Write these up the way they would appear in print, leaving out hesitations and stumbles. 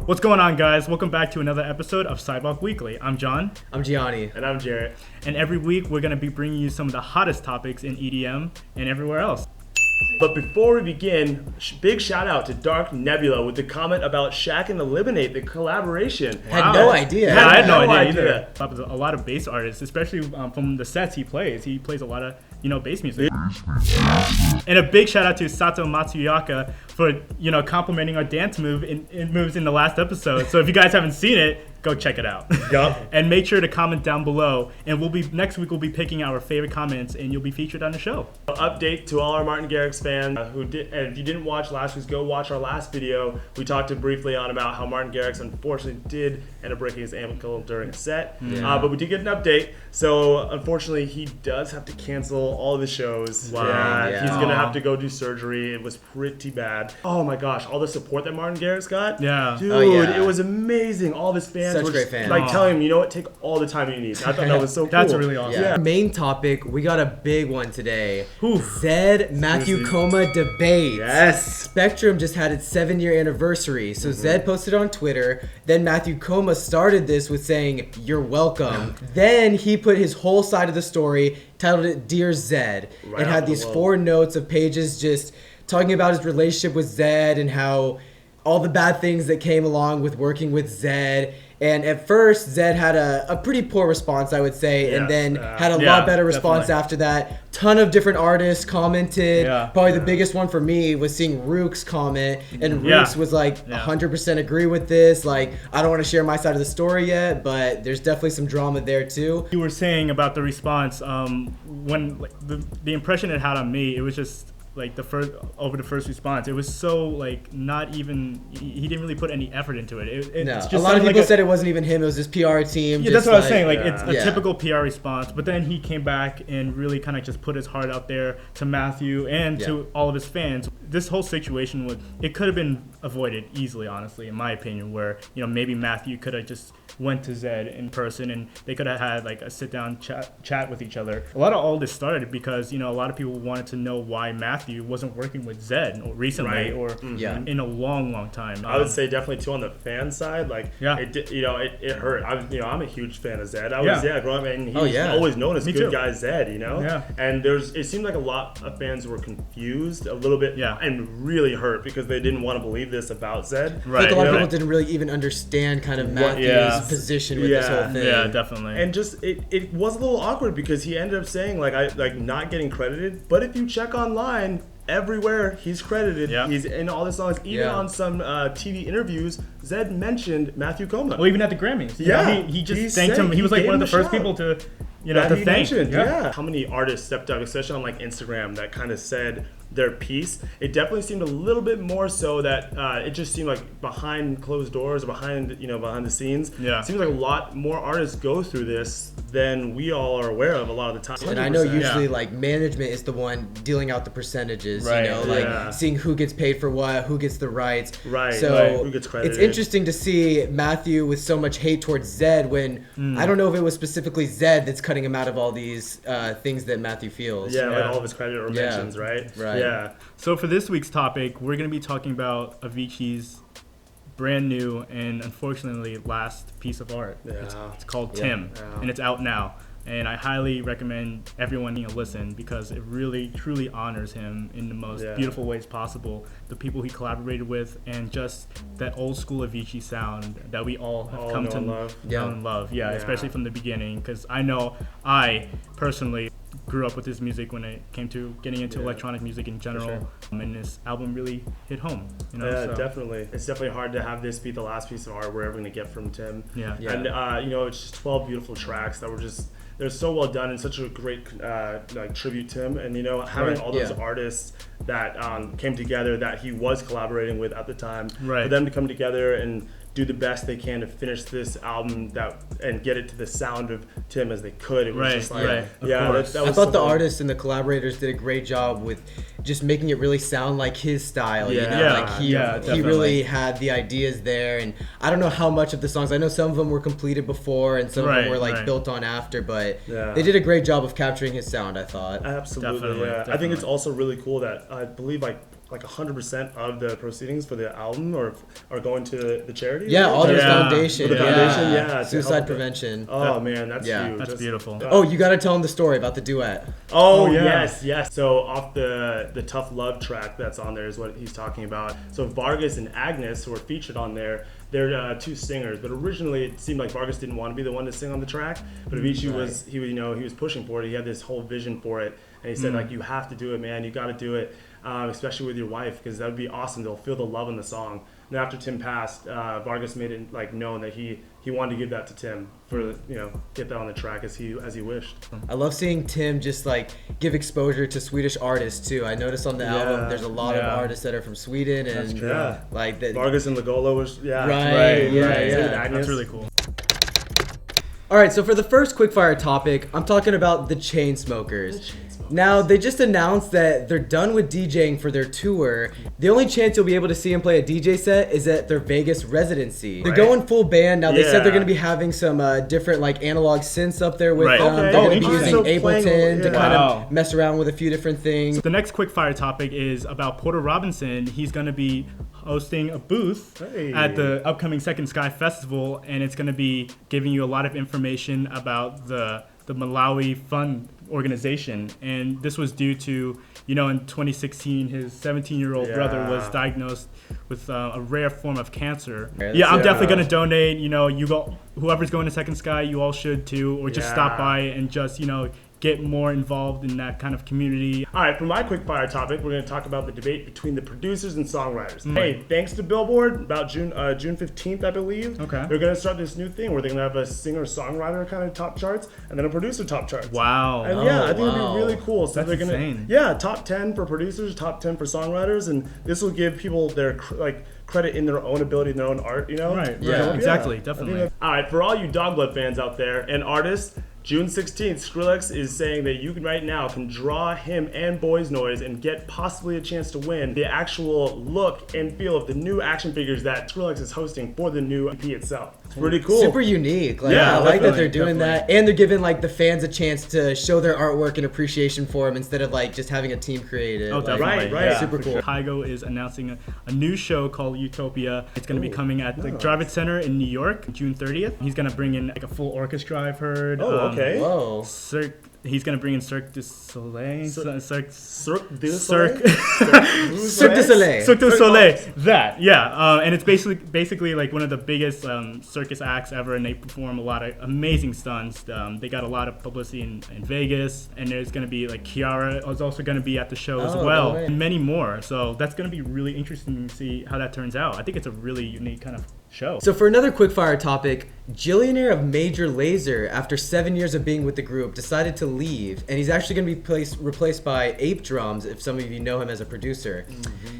What's going on, guys? Welcome back to another episode of Sidewalk Weekly. I'm John. I'm Gianni. And I'm Jarrett. And every week we're going to be bringing you some of the hottest topics in EDM and everywhere else. But before we begin, big shout out to Dark Nebula with the comment about Shaq and Eliminate, the collaboration. Had no idea. Yeah, I had no idea either. A lot of bass artists, especially from the sets he plays. He plays a lot of, bass music. And a big shout out to Sato Matsuyaka for, complimenting our dance moves in the last episode. So if you guys haven't seen it, go check it out. Yup. And make sure to comment down below. And next week we'll be picking our favorite comments, and you'll be featured on the show. Update to all our Martin Garrix fans and if you didn't watch last week's, go watch our last video. We talked briefly about how Martin Garrix unfortunately did end up breaking his ankle during a set. Yeah. But we did get an update. So unfortunately, he does have to cancel all of the shows. Wow. Yeah. He's going to have to go do surgery. It was pretty bad. Oh my gosh, all the support that Martin Garrix got. Yeah. Dude, it was amazing. All of his fans Such were great fans. telling him, you know what, take all the time you need. I thought that was so cool. That's really awesome. Yeah. Main topic, we got a big one today. Oof. Zedd Matthew Koma debate. Yes. Spectrum just had its 7-year anniversary. So Zedd posted on Twitter. Then Matthew Koma started this with saying, "You're welcome." Then he put his whole side of the story, titled it Dear Zedd, Right and had off the these wall. 4 notes of pages just talking about his relationship with Zedd and how all the bad things that came along with working with Zedd. And at first, Zedd had a pretty poor response, I would say, and then had a lot better response after that. Ton of different artists commented. Yeah. Probably the biggest one for me was seeing Rook's comment, and Rook's was like 100% agree with this. Like, I don't want to share my side of the story yet, but there's definitely some drama there too. You were saying about the response, when the impression it had on me, it was just like the first response, it was so not even, he didn't really put any effort into it. No. It's just A lot of people like said it wasn't even him, it was his PR team. Yeah, that's what I was saying. It's a Yeah. typical PR response. But then he came back and really kind of just put his heart out there to Matthew and to all of his fans. This whole situation it could have been avoided easily, honestly, in my opinion, where maybe Matthew could have just went to Zedd in person and they could have had a sit-down chat with each other. A lot of all this started because a lot of people wanted to know why Matthew wasn't working with Zedd recently or in a long time. I would say definitely too on the fan side, it hurt. I'm a huge fan of Zedd. I was growing up, and he's always known as good guy Zedd, And it seemed like a lot of fans were confused a little bit, and really hurt because they didn't want to believe this about Zedd. Right. I think a lot of people didn't really even understand kind of Matthew's position with this whole thing. Yeah, definitely. And just it was a little awkward because he ended up saying not getting credited, but if you check online, everywhere he's credited. Yeah. He's in all the songs. Even on some TV interviews, Zedd mentioned Matthew Koma. Well, even at the Grammys. He just thanked him. He was one of the first people to, to thank. How many artists stepped up, especially on Instagram, that kind of said their piece. It definitely seemed a little bit more so that it just seemed like behind closed doors or behind the scenes. Yeah. It seems like a lot more artists go through this than we all are aware of a lot of the time. 100%. And I know usually management is the one dealing out the percentages, seeing who gets paid for what, who gets the rights. Right. So who gets credited. It's interesting to see Matthew with so much hate towards Zedd when I don't know if it was specifically Zedd that's cutting him out of all these things that Matthew feels. Yeah, all of his credit or mentions, right? Right. Yeah. So for this week's topic, we're going to be talking about Avicii's brand new and unfortunately last piece of art. Yeah. It's called Tim, and it's out now. And I highly recommend everyone listen because it really, truly honors him in the most beautiful ways possible. The people he collaborated with and just that old school Avicii sound that we all have come to know and love. Yeah, especially from the beginning, because I know I personally grew up with his music when it came to getting into electronic music in general, and this album really hit home. Definitely. It's definitely hard to have this be the last piece of art we're ever going to get from Tim. And it's just 12 beautiful tracks that were just, they're so well done and such a great tribute to him. And having all those artists that came together that he was collaborating with at the time, for them to come together and do the best they can to finish this album and get it to the sound of Tim as they could. It was just I thought the artists and the collaborators did a great job with just making it really sound like his style. He really had the ideas there, and I don't know how much of the songs. I know some of them were completed before, and some of them were built on after, but they did a great job of capturing his sound, I thought. Absolutely, definitely. I think it's also really cool that I believe like 100% of the proceedings for the album are going to the charity. Yeah, all this foundation. For the foundation, yeah. Suicide prevention. Oh man, that's huge. That's beautiful. Oh, you got to tell them the story about the duet. Oh yes. So off the Tough Love track that's on there is what he's talking about. So Vargas and Agnes, who are featured on there, they're two singers. But originally it seemed like Vargas didn't want to be the one to sing on the track, but Avicii was pushing for it. He had this whole vision for it, and he said like, you have to do it, man. You got to do it. Especially with your wife, because that would be awesome. They'll feel the love in the song. And after Tim passed, Vargas made it like known that he wanted to give that to Tim for get that on the track as he wished. I love seeing Tim just like give exposure to Swedish artists too. I noticed on the album there's a lot of artists that are from Sweden, and like that. Vargas and Lagola was right. That's really cool. All right, so for the first quickfire topic, I'm talking about the Chainsmokers. Now, they just announced that they're done with DJing for their tour. The only chance you'll be able to see them play a DJ set is at their Vegas residency. They're going full band. Now, they said they're going to be having some different like analog synths up there with them. They're going to be using Ableton to kind of mess around with a few different things. The next quickfire topic is about Porter Robinson. He's going to be hosting a booth at the upcoming Second Sky Festival, and it's going to be giving you a lot of information about the Malawi Fund organization. And this was due to, in 2016, his 17-year-old brother was diagnosed with a rare form of cancer. I'm definitely going to donate. Whoever's going to Second Sky, you all should too, or just stop by and just, get more involved in that kind of community. All right, for my quick fire topic, we're going to talk about the debate between the producers and songwriters. Hey, thanks to Billboard, about June 15th, I believe, they're going to start this new thing where they're going to have a singer-songwriter kind of top charts and then a producer top charts. Wow. And I think it'll be really cool. So they're going to, top 10 for producers, top 10 for songwriters, and this will give people their credit in their own ability, in their own art, Right. Yeah, exactly. Definitely. All right, for all you Dogblood fans out there and artists, June 16th, Skrillex is saying that you can draw him and Boys Noise and get possibly a chance to win the actual look and feel of the new action figures that Skrillex is hosting for the new EP itself. It's pretty cool. Super unique. I like that they're doing that, and they're giving the fans a chance to show their artwork and appreciation for him instead of just having a team create it. Oh, definitely. Right. Super cool. Kygo is announcing a new show called Utopia. It's going to be coming at the Jarrett Center in New York, June 30th. He's going to bring in a full orchestra, I've heard. Okay. Whoa. He's going to bring in Cirque du Soleil. Cirque du Soleil. That, and it's basically like one of the biggest circus acts ever, and they perform a lot of amazing stunts. They got a lot of publicity in Vegas, and there's going to be Kiara is also going to be at the show as well, and many more. So that's going to be really interesting to see how that turns out. I think it's a really unique kind of show. So for another quickfire topic, Jillionaire of Major Lazer, after 7 years of being with the group, decided to leave, and he's actually going to be replaced by Ape Drums, if some of you know him as a producer.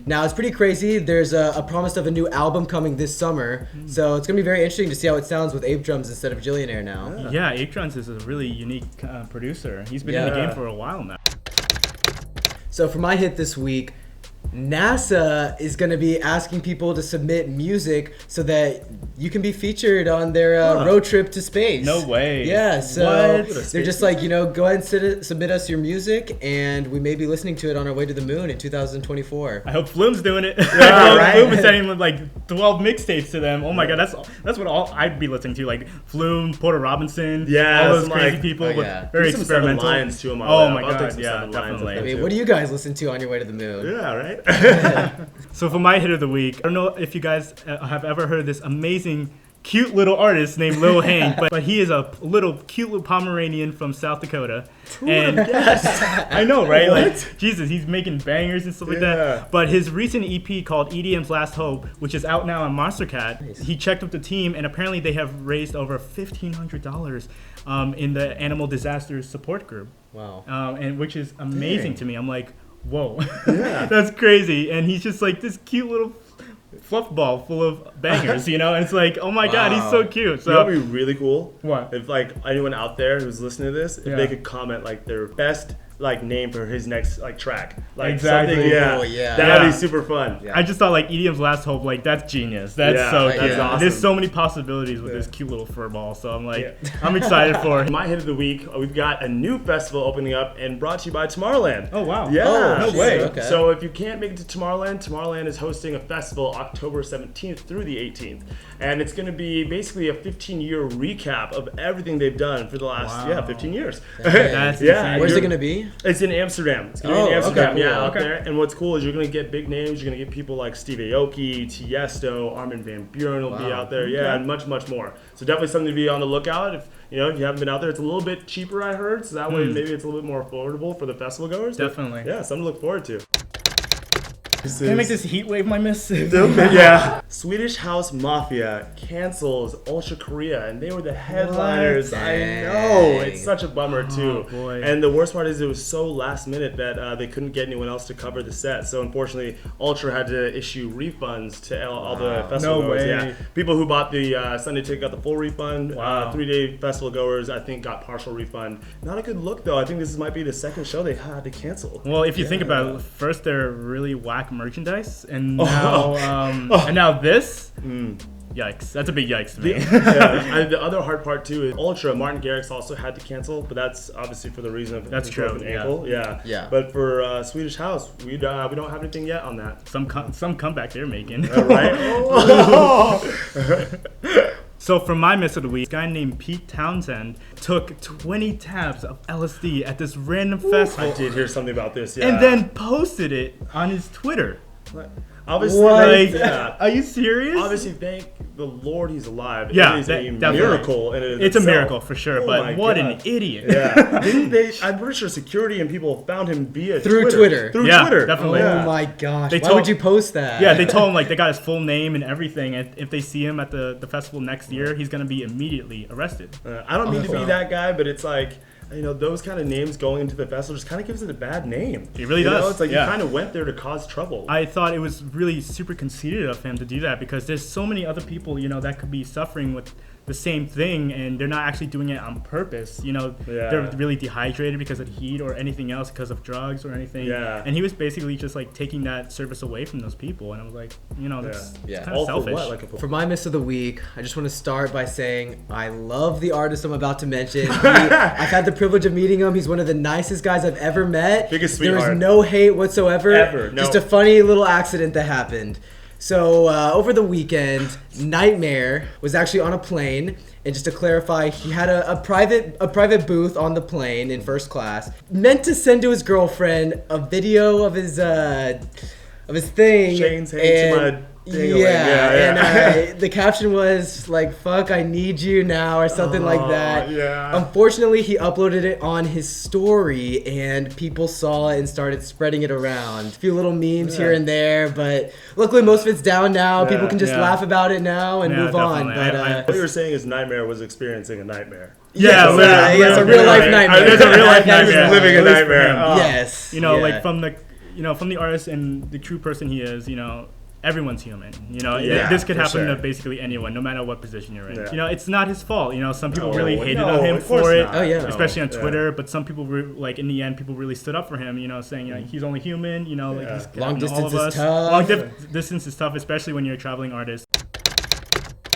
Now, it's pretty crazy. There's a promise of a new album coming this summer, so it's going to be very interesting to see how it sounds with Ape Drums instead of Jillionaire now. Yeah, Ape Drums is a really unique producer. He's been in the game for a while now. So for my hit this week, NASA is going to be asking people to submit music so that you can be featured on their road trip to space. No way. Yeah, so they're just go ahead and submit us your music, and we may be listening to it on our way to the moon in 2024. I hope Flume's doing it. Right? Flume is sending 12 mixtapes to them. Oh my god, that's what all I'd be listening to, Flume, Porter Robinson, all those crazy people, but very experimental. Lines to them. Oh my god, definitely. I mean, what do you guys listen to on your way to the moon? Yeah, right. So for my hit of the week, I don't know if you guys have ever heard this amazing, cute little artist named Lil Hank, but he is a cute little Pomeranian from South Dakota. And I know, right? Jesus, he's making bangers and stuff like that. But his recent EP called EDM's Last Hope, which is out now on Monstercat, he checked with the team, and apparently they have raised over $1,500 in the Animal Disasters Support Group. Wow. And which is amazing to me. I'm like, whoa, that's crazy. And he's just this cute little fluff ball full of bangers, and it's oh my god, he's so cute. So that'd be really cool. What? If anyone out there who's listening to this, if they could comment their best like name for his next like track. Like exactly. Something, Oh, yeah. That'd be super fun. I just thought like EDM's Last Hope, like that's genius. That's so cute. That's awesome. There's so many possibilities with this cute little fur ball. So I'm like, I'm excited for it. My hit of the week, we've got a new festival opening up and brought to you by Tomorrowland. Oh wow. Yeah. Oh, no way. Okay. So if you can't make it to Tomorrowland is hosting a festival October 17th through the 18th. And it's going to be basically a 15-year recap of everything they've done for the last 15 years. That's insane. Where's it going to be? It's in Amsterdam. It's going to be in Amsterdam, okay, cool. out there. And what's cool is you're going to get big names. You're going to get people like Steve Aoki, Tiesto, Armin van Buuren will be out there. Yeah, and much, much more. So definitely something to be on the lookout. If you haven't been out there, it's a little bit cheaper, I heard. So that way maybe it's a little bit more affordable for the festival goers. Definitely. But, something to look forward to. Can I make this heat wave my miss? Yeah. Swedish House Mafia cancels Ultra Korea, and they were the headliners. What? I know. It's such a bummer, too. Oh, boy. And the worst part is it was so last minute that they couldn't get anyone else to cover the set. So unfortunately, Ultra had to issue refunds to all the festival No goers. way. Yeah. People who bought the Sunday ticket got the full refund. Wow. 3-day festival goers, I think, got partial refund. Not a good look, though. I think this might be the second show they had to cancel. Well, if you think about it, first they're really whack merchandise, and now and now this. Yikes! That's a big yikes to me. The other hard part too is Ultra. Martin Garrix also had to cancel, but that's obviously for the reason of That's his true, broken ankle. Yeah. But for Swedish House, we don't have anything yet on that. Some comeback they're making. Right? So for my miss of the week, a guy named Pete Townsend took 20 tabs of LSD at this random festival. I did hear something about this. Yeah. And then posted it on his Twitter. Obviously, Like, are you serious? Obviously, thank the Lord he's alive. Yeah, it is a definitely. miracle. It's a miracle for sure, Oh but my what God. an idiot. Yeah. Didn't they? I'm pretty sure security and people found him via Through Twitter. Through Yeah, Twitter. definitely. Oh my gosh. They Why told- would you post that? Yeah, they told him like they got his full name and everything, and if they see him at the festival next year, he's gonna be immediately arrested. I don't mean to be wow. that guy, but it's like, those kind of names going into the festival just kind of gives it a bad name. It really does. It's like yeah. you kind of went there to cause trouble. I thought it was really super conceited of him to do that because there's so many other people, that could be suffering with the same thing and they're not actually doing it on purpose. They're really dehydrated because of heat or anything else because of drugs or anything. Yeah. And he was basically just like taking that service away from those people. And I was like, that's kind All of selfish. for what? Like For my miss of the week, I just want to start by saying I love the artist I'm about to mention. I've had the privilege of meeting him. He's one of the nicest guys I've ever met. Biggest There sweetheart. was no hate whatsoever. Ever, no. Just a funny little accident that happened. So over the weekend, Nightmare was actually on a plane. And just to clarify, he had a private booth on the plane in first class, meant to send to his girlfriend a video of his thing. Shane's hanging to my ding-a-ling. And the caption was like, "Fuck, I need you now," or something like that. Yeah. Unfortunately, he uploaded it on his story, and people saw it and started spreading it around. A few little memes here and there, but luckily most of it's down now. Yeah. People can just laugh about it now and move on. definitely. But What you were saying is Nightmare was experiencing a nightmare. Yeah, Yes, it's a real life nightmare. It's a real life nightmare. Living a At least for nightmare. him. Oh. Yes. Like from the artist and the true person he is, everyone's human. Yeah, This could for happen sure. to basically anyone, no matter what position you're in. Yeah. It's not his fault. Some people No, really hated no, on him of course for it, not. Oh, yeah. especially on No, Twitter. But some people were like, in the end, people really stood up for him. Saying he's only human. Like he's Long happened to all distance of is us. tough. Long distance is tough, especially when you're a traveling artist.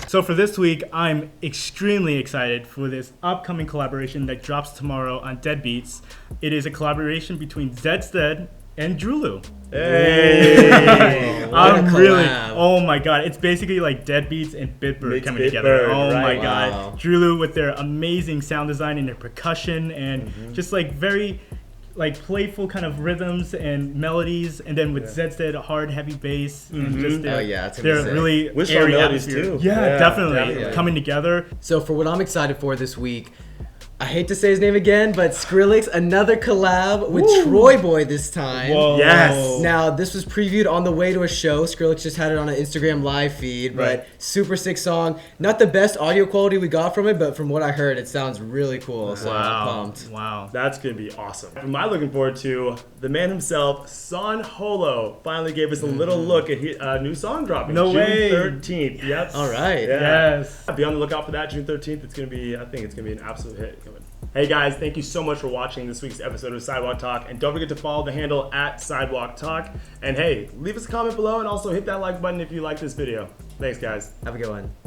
So for this week, I'm extremely excited for this upcoming collaboration that drops tomorrow on Dead Beats. It is a collaboration between Zedd and Drulu. Hey. I'm a really, collab. oh my god, it's basically like Dead Beats and Bitbird Mixed coming Bitbird, together. Oh my right. god, Wow. Drulu with their amazing sound design and their percussion and just like very like playful kind of rhythms and melodies, and then with Zedd hard heavy bass and just their, Oh, yeah, it's gonna be their sick. really Wishbone airy melodies, atmosphere. too. Yeah, Yeah, definitely. definitely. Coming together. So for what I'm excited for this week, I hate to say his name again, but Skrillex, another collab with Troyboi this time. Whoa. Yes. Now, this was previewed on the way to a show. Skrillex just had it on an Instagram live feed, but Right. super sick song. Not the best audio quality we got from it, but from what I heard, it sounds really cool. So I'm pumped. Wow. That's going to be awesome. Am I looking forward to the man himself, San Holo, finally gave us a little look at a new song dropping. No June way. 13th. Yep. All right. Yeah. Yes. Be on the lookout for that June 13th. I think it's going to be an absolute hit coming. Hey guys, thank you so much for watching this week's episode of Sidewalk Talk. And don't forget to follow the handle at Sidewalk Talk. And hey, leave us a comment below and also hit that like button if you like this video. Thanks guys. Have a good one.